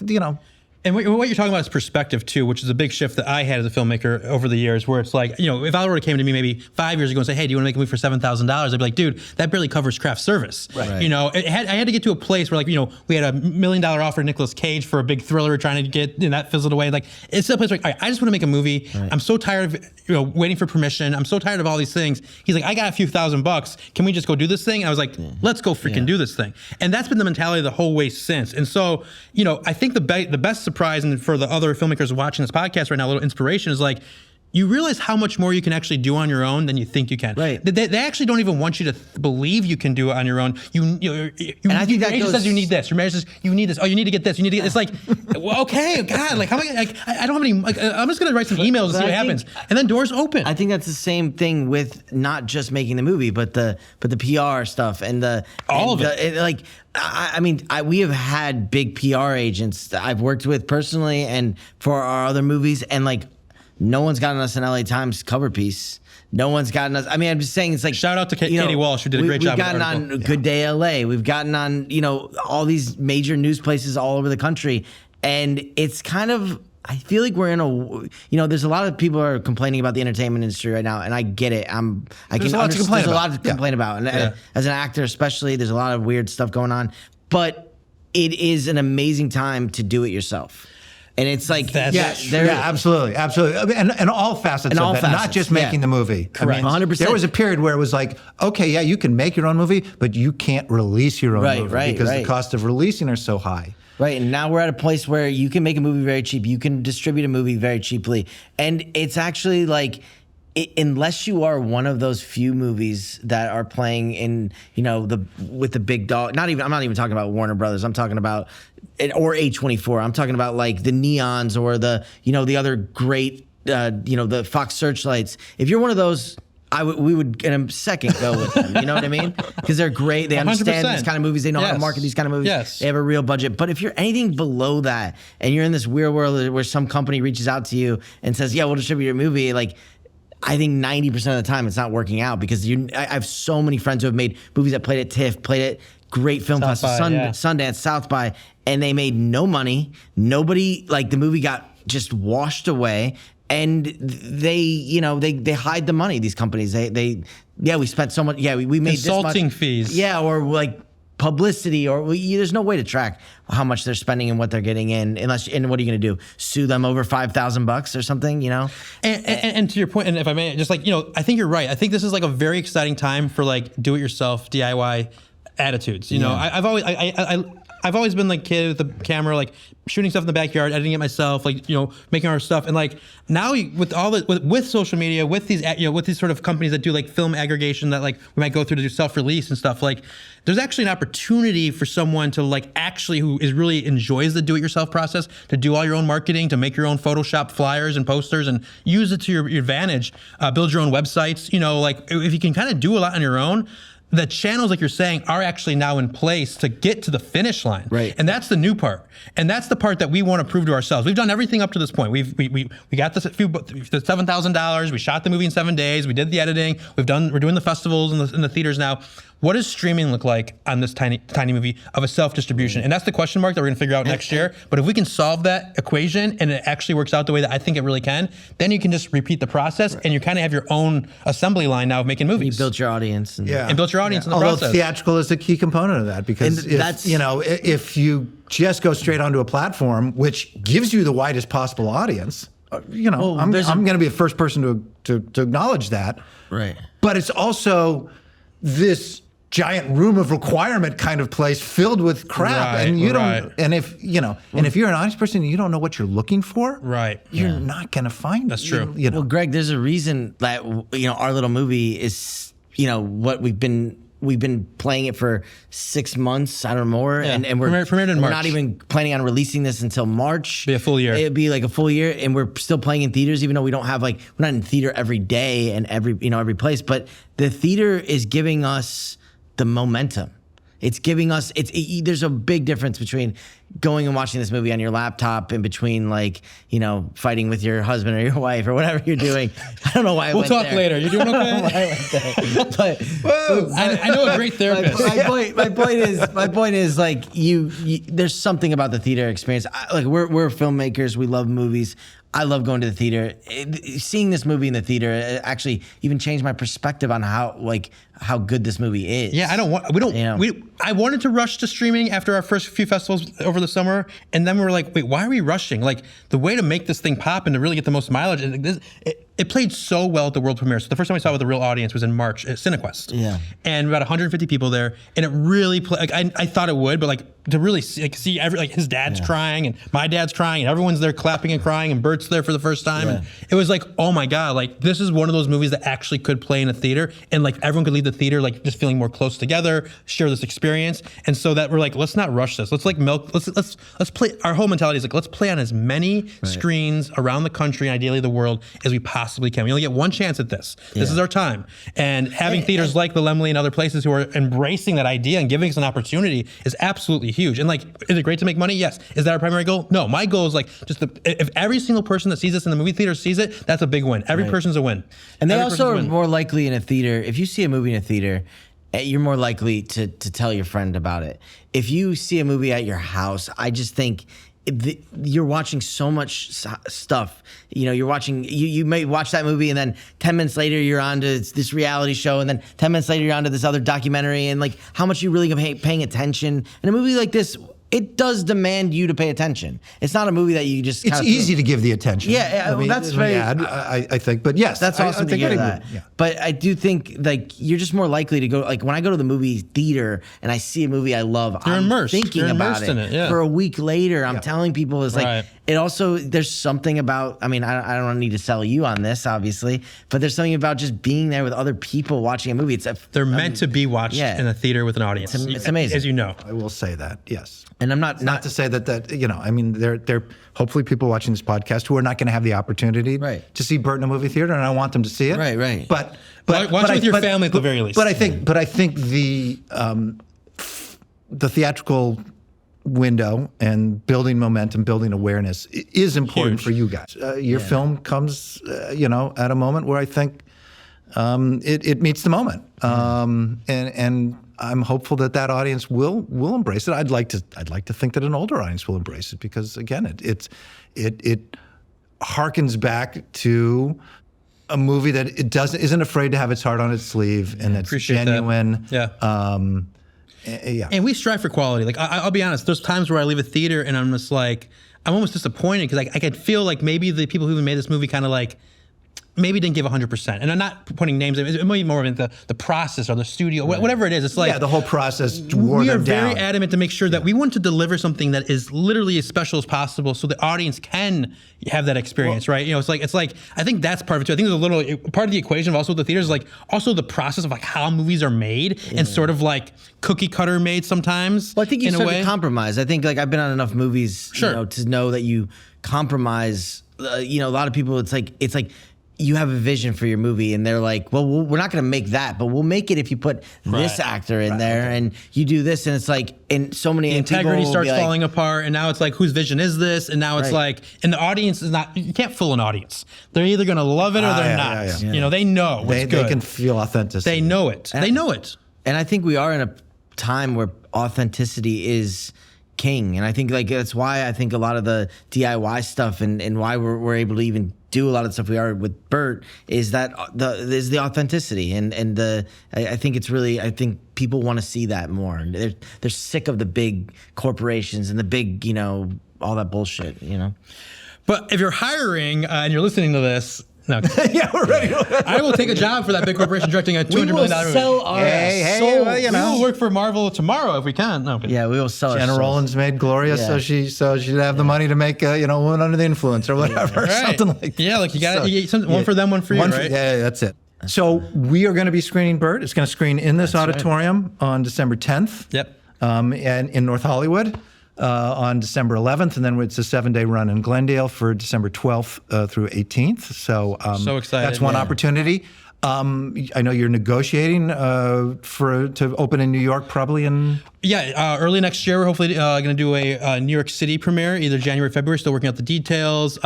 And what you're talking about is perspective too, which is a big shift that I had as a filmmaker over the years, where it's like, if I came to me maybe 5 years ago and say, hey, do you want to make a movie for $7,000? I'd be like, dude, that barely covers craft service. Right. I had to get to a place where we had $1 million offer to Nicolas Cage for a big thriller trying to get, that fizzled away. Like it's a place where I just want to make a movie. Right. I'm so tired of, waiting for permission. I'm so tired of all these things. He's like, I got a few $1,000. Can we just go do this thing? And I was like, let's go freaking do this thing. And that's been the mentality the whole way since. And so, I think the best surprise, and for the other filmmakers watching this podcast right now, a little inspiration is like, you realize how much more you can actually do on your own than you think you can. Right. They actually don't even want you to believe you can do it on your own. And I think your agent says you need this. Your manager says you need this. Oh, you need to get this. You need to get. It's like, well, okay, God, like how am I? Like, I don't have any. Like, I'm just gonna write some emails and see what happens, and then doors open. I think that's the same thing with not just making the movie, but the PR stuff and all of it. We have had big PR agents that I've worked with personally and for our other movies, and like, no one's gotten us an LA Times cover piece. No one's gotten us. I'm just saying, it's like, shout out to Katie Walsh, who did a great job. We've gotten on Good Day LA. We've gotten on, all these major news places all over the country. And it's kind of, I feel like we're in there's a lot of people are complaining about the entertainment industry right now, and I get it. There's a lot to complain There's about. a lot to complain about. And as an actor especially, there's a lot of weird stuff going on. But it is an amazing time to do it yourself. And it's like, absolutely. And all facets of it, not just making the movie. Correct. 100%. There was a period where it was like, okay, yeah, you can make your own movie, but you can't release your own movie because the cost of releasing are so high. Right, and now we're at a place where you can make a movie very cheap. You can distribute a movie very cheaply. And it's actually like, unless you are one of those few movies that are playing in, with the big dog. I'm not even talking about Warner Brothers. I'm talking about or A24. I'm talking about like the Neons or the other great the Fox Searchlights. If you're one of those, we would in a second go with them. You know what I mean? Because they're great. They understand 100%. these kind of movies. They know how to market these kind of movies. Yes. They have a real budget. But if you're anything below that, and you're in this weird world where some company reaches out to you and says, "Yeah, we'll distribute your movie," like, I think 90% of the time it's not working out because I have so many friends who have made movies that played at TIFF, played at great film festivals, Sundance, South by, and they made no money. Nobody, like, the movie got just washed away. And they hide the money. These companies, we spent so much. Yeah, we made consulting this much, fees. Yeah, or like publicity, or there's no way to track how much they're spending and what they're getting in. And what are you going to do? Sue them over $5,000 or something? And to your point, and if I may, just like I think you're right. I think this is like a very exciting time for like do-it-yourself DIY attitudes. I've always been like kid with the camera, like shooting stuff in the backyard, editing it myself, like making our stuff. And like now with all with social media, with these with these sort of companies that do like film aggregation that like we might go through to do self-release and stuff, like there's actually an opportunity for someone to like actually who is really enjoys the do-it-yourself process to do all your own marketing, to make your own Photoshop flyers and posters and use it to your advantage, build your own websites. Like if you can kind of do a lot on your own. The channels, like you're saying, are actually now in place to get to the finish line. Right. And that's the new part. And that's the part that we want to prove to ourselves. We've done everything up to this point. We got the $7,000. We shot the movie in 7 days. We did the editing. We're doing the festivals in the theaters now. What does streaming look like on this tiny movie of a self-distribution? And that's the question mark that we're going to figure out next year. But if we can solve that equation and it actually works out the way that I think it really can, then you can just repeat the process and you kind of have your own assembly line now of making movies. You built your audience. And built your audience in the Although process. theatrical is a key component of that because if you just go straight onto a platform, which gives you the widest possible audience, I'm going to be the first person to acknowledge that. Right. But it's also this giant room of requirement kind of place filled with crap, and you don't. And if if you're an honest person and you don't know what you're looking for, you're not going to find it. That's true. Well, Greg, there's a reason that our little movie is what we've been playing it for 6 months, I don't know more, and we're premiered in March. Not even planning on releasing this until March. Be a full year. It'd be like a full year, and we're still playing in theaters, even though we don't have we're not in theater every day and every place. But the theater is giving us the momentum. It's giving us. There's a big difference between going and watching this movie on your laptop and between fighting with your husband or your wife or whatever you're doing. I don't know why I went there. We'll talk later. You're doing okay? I don't know why I went there. But I know a great therapist. My point is like you there's something about the theater experience. We're filmmakers. We love movies. I love going to the theater. Seeing this movie in the theater actually even changed my perspective on how good this movie is. Yeah, I wanted to rush to streaming after our first few festivals over the summer, and then we were like, wait, why are we rushing? Like, the way to make this thing pop and to really get the most mileage, it played so well at the world premiere. So the first time we saw it with a real audience was in March at Cinequest. Yeah. And about 150 people there, and it really played. I thought it would, but to really see his dad's crying and my dad's crying and everyone's there clapping and crying and Burt's there for the first time. Yeah. And it was like, oh my God, this is one of those movies that actually could play in a theater, and everyone could leave the theater just feeling more close together, share this experience. And so that we're like, let's not rush this. Let's let's play. Our whole mentality is let's play on as many screens around the country and ideally the world as we possibly can. We only get one chance at this. This is our time. And having theaters like the Laemmle and other places who are embracing that idea and giving us an opportunity is absolutely huge. And is it great to make money? Yes. Is that our primary goal? No. My goal is if every single person that sees this in the movie theater sees it, that's a big win. Every person's a win. And they also are more likely in a theater. If you see a movie in a theater, you're more likely to tell your friend about it. If you see a movie at your house, I just think you're watching so much stuff. You know, you're watching. You may watch that movie, and then 10 minutes later, you're on to this reality show, and then 10 minutes later, you're on to this other documentary, and like how much you really paying attention. In a movie like this, it does demand you to pay attention. It's not a movie that you just. It's easy to give the attention. Yeah, that's very. I think, but yes, that's awesome to hear that. Yeah. But I do think like you're just more likely to go. Like when I go to the movie theater and I see a movie I love, You're I'm immersed. thinking You're about immersed in it, yeah. for a week later. I'm telling people it's like Right. it also. There's something about. I mean, I don't need to sell you on this, obviously, but there's something about just being there with other people watching a movie. They're meant to be watched in a theater with an audience. It's amazing, as you know. I will say that, yes. And I'm not to say that you know, I mean, there hopefully people watching this podcast who are not going to have the opportunity to see Burt in a movie theater, and I want them to see it. Right. But watch it with your family at the very least. But I think the theatrical window and building momentum, building awareness is important for you guys. Your film comes, you know, at a moment where I think it meets the moment, and I'm hopeful that audience will embrace it. I'd like to think that an older audience will embrace it because again, it harkens back to a movie that isn't afraid to have its heart on its sleeve and that's genuine. That. Yeah. And we strive for quality. Like I'll be honest, there's times where I leave a theater and I'm just like, I'm almost disappointed because I could feel like maybe the people who made this movie kind of like maybe didn't give 100%. And I'm not putting names. It might be more of the process or the studio, whatever it is. It's like the whole process wore we are them down. very adamant to make sure that we want to deliver something that is literally as special as possible, so the audience can have that experience, right? You know, it's like I think that's part of it too. I think there's a little part of the equation of also the theaters, like also the process of like how movies are made and sort of like cookie cutter made sometimes. Well, I think you in start a way. to compromise. I think like I've been on enough movies, you know, to know that you compromise. You know, a lot of people, it's like you have a vision for your movie and they're like, well, we're not going to make that, but we'll make it if you put this actor in there and you do this. And it's like, and so many integrity starts like, falling apart. And now it's like, whose vision is this? And now it's like, and the audience is not, you can't fool an audience. They're either going to love it or they're not. Yeah. You know, they know what's good. They can feel authenticity. They know it. They know it. And I think we are in a time where authenticity is king. And I think like that's why I think a lot of the DIY stuff and why we're able to even do a lot of the stuff we are with Burt is that the authenticity and I think it's really, I think people want to see that more. They're sick of the big corporations and the big, you know, all that bullshit, you know. But if you're hiring and you're listening to this, no. Yeah, we're ready. I will take a job for that big corporation directing a $200 million movie. Sell our soul. Well, you We know. will work for Marvel tomorrow if we can. No, Yeah, we will sell Jenna our Rollins made Gloria, so she'd have the money to make Woman Under the Influence or whatever, Right. something like that. Yeah, like you got one for them, one for you, right? Yeah, that's it. So we are going to be screening Burt. It's going to screen in this auditorium on December 10th. Yep. And in North Hollywood on December 11th, and then it's a 7-day run in Glendale for December 12th through 18th. So excited. That's one opportunity. I know you're negotiating to open in New York, probably in. Yeah, early next year, we're hopefully going to do a New York City premiere, either January, February. Still working out the details.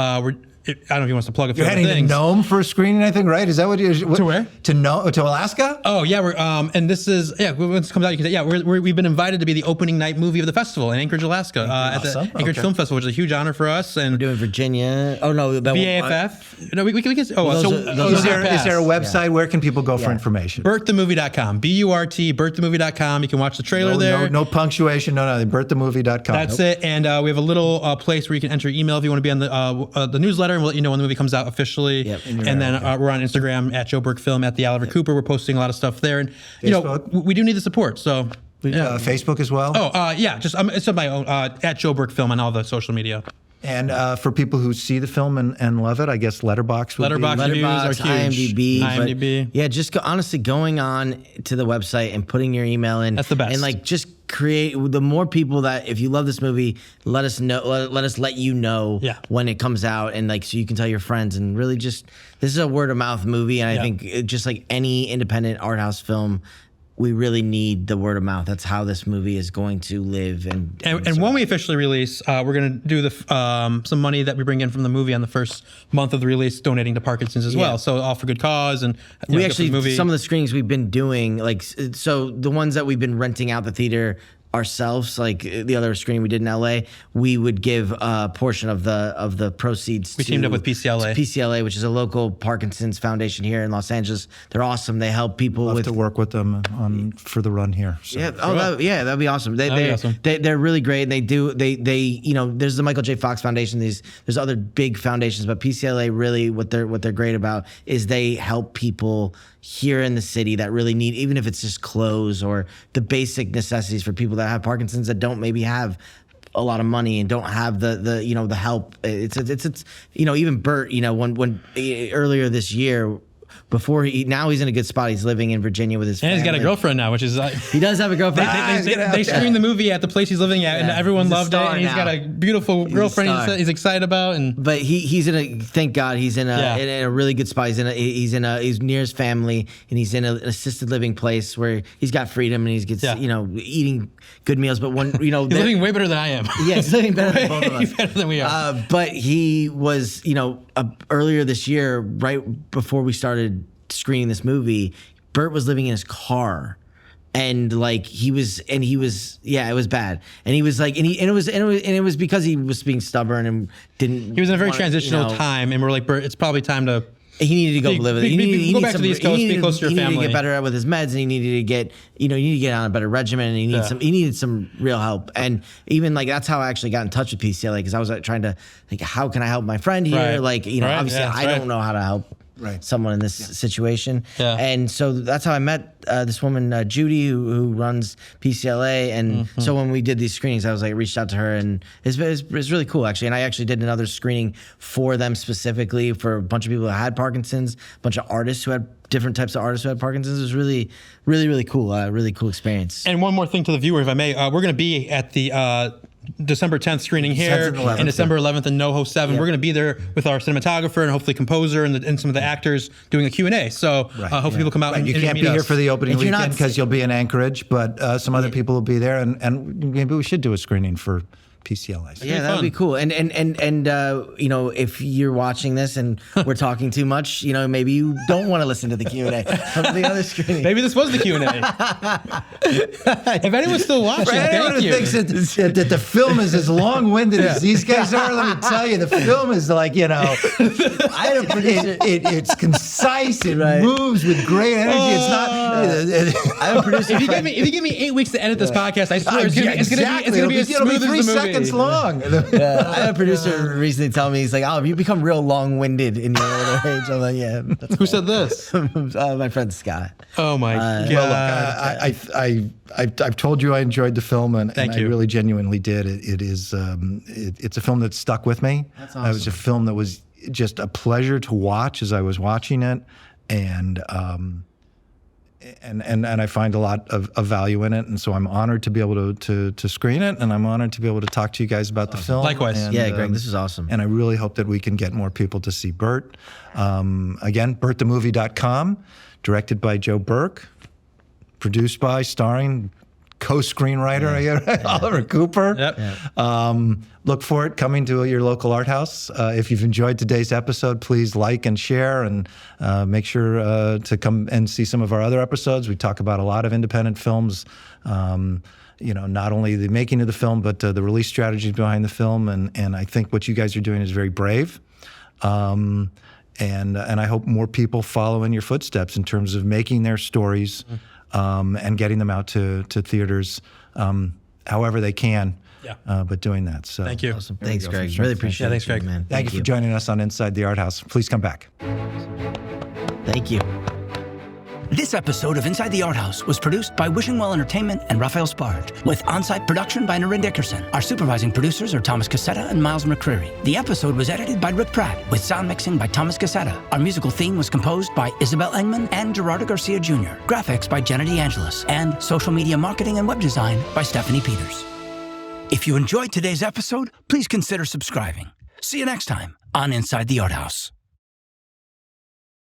I don't know if he wants to plug a few You're other heading things. to Nome for a screening, I think, right? Is that what you're... To where? To Alaska? Oh, yeah. We're and this is, when this comes out, you can say, yeah, we've been invited to be the opening night movie of the festival in Anchorage, Alaska, at the Anchorage Film Festival, which is a huge honor for us. And We're doing Virginia. Oh, no. BAFF. No, we can. Oh, Those so are- Is there a website? Where can people go for information? BurtTheMovie.com. BURT, BurtTheMovie.com. You can watch the trailer there. No punctuation, no nothing. BurtTheMovie.com. That's it. And we have a little place where you can enter your email if you want to be on the newsletter, and we'll let you know when the movie comes out officially. Yep. And then we're on Instagram at Joe Burke Film, at the Oliver Cooper. We're posting a lot of stuff there, and we do need the support. So Facebook as well. Just it's on my own at Joe Burke Film on all the social media. And for people who see the film and love it, I guess Letterboxd would Letterboxd be... reviews are huge. IMDb. Yeah, just honestly going on to the website and putting your email in. That's the best. And like just create the more people that if you love this movie, let us know. Let you know when it comes out, and like so you can tell your friends. And really, just this is a word of mouth movie, and I think just like any independent art house film, we really need the word of mouth. That's how this movie is going to live. And when we officially release, we're going to do some money that we bring in from the movie on the first month of the release, donating to Parkinson's as well. So all for good cause. And we actually, some of the screenings we've been doing, like, so the ones that we've been renting out the theater ourselves, like the other screening we did in LA, we would give a portion of the proceeds. We teamed up with PCLA. to PCLA, which is a local Parkinson's foundation here in Los Angeles. They're awesome. They help people Love with to work with them for the run here. So. Yeah. That'd be awesome. That'd be awesome. They're really great. And they there's the Michael J. Fox Foundation. There's other big foundations, but PCLA really what they're great about is they help people here in the city that really need, even if it's just clothes or the basic necessities for people that have Parkinson's that don't maybe have a lot of money and don't have the help. It's even Burt, when earlier this year, now he's in a good spot. He's living in Virginia with his family. And he's got a girlfriend now, which is he does have a girlfriend. They screened the movie at the place he's living at, and everyone loved it. And he's got a beautiful girlfriend he's excited about. But he's thank God he's in a really good spot. He's near his family, and he's in an assisted living place where he's got freedom and he gets eating good meals. But when he's living way better than I am. Yeah, he's living better than both of us. Better than we are. But he was earlier this year, right before we started screening this movie, Burt was living in his car, and it was bad, and he was like, and it was because he was being stubborn and didn't. He was in a very transitional time, and we're like, Burt, it's probably time to. He needed to go live with it. He needed go back to the East Coast, be close to your family. He needed to get better with his meds, and he needed to get on a better regimen, and he needed some real help. And even that's how I actually got in touch with PCLA, because I was trying to how can I help my friend here? Right. Obviously I don't know how to help someone in this situation. Yeah. And so that's how I met this woman, Judy, who runs PCLA. And so when we did these screenings, I was reached out to her, and it's really cool, actually. And I actually did another screening for them specifically for a bunch of people that had Parkinson's, a bunch of artists who had different types of artists who had Parkinson's. It was really, really, really cool. Really cool experience. And one more thing to the viewer, if I may, we're going to be at the December 10th screening here and December 11th in NoHo 7. We're going to be there with our cinematographer and hopefully composer and some of the acters doing a Q&A. So hopefully people come out and you can't meet be here us. for the opening weekend because you'll be in Anchorage, but some other people will be there, and maybe we should do a screening for PCLA. Yeah, that would be cool. And if you're watching this and we're talking too much, maybe you don't want to listen to the Q&A of the other screening. Maybe this was the Q&A. If anyone's still watching, thank you. Thinks that the film is as long-winded as these guys are, let me tell you, the film is I had a producer. It's concise. It moves with great energy. It's not. I have a producer. If you give me 8 weeks to edit this podcast, I swear it's gonna be as smooth as the movie. 3 seconds long. I had a producer recently tell me, he's like, "Oh, you become real long-winded in your older age." I'm like, "Yeah." Who said this? My friend Scott. Oh my God! Well, look, I've told you I enjoyed the film, and I really genuinely did. It's a film that stuck with me. That's awesome. It was a film that was just a pleasure to watch as I was watching it, and I find a lot of value in it, and so I'm honored to be able to screen it, and I'm honored to be able to talk to you guys about the film. Likewise. And, Greg, this is awesome. And I really hope that we can get more people to see Burt. Again, BurtTheMovie.com, directed by Joe Burke, produced by, starring, co-screenwriter Oliver Cooper. Yep. Look for it coming to your local art house. If you've enjoyed today's episode, please like and share, and make sure to come and see some of our other episodes. We talk about a lot of independent films, not only the making of the film, but the release strategies behind the film. And I think what you guys are doing is very brave. And I hope more people follow in your footsteps in terms of making their stories and getting them out to theaters however they can. But doing that. So thank you. Awesome. Thanks, Greg. Really appreciate it. Thanks, Greg. Man. Thank you for joining us on Inside the Arthouse. Please come back. Thank you. This episode of Inside the Arthouse was produced by Wishing Well Entertainment and Raphael Sparge, with on-site production by Naryn Dickerson. Our supervising producers are Thomas Cassetta and Miles McCreary. The episode was edited by Rick Pratt, with sound mixing by Thomas Cassetta. Our musical theme was composed by Isabel Engman and Gerardo Garcia Jr., graphics by Jenna DeAngelis, and social media marketing and web design by Stephanie Peters. If you enjoyed today's episode, please consider subscribing. See you next time on Inside the Arthouse.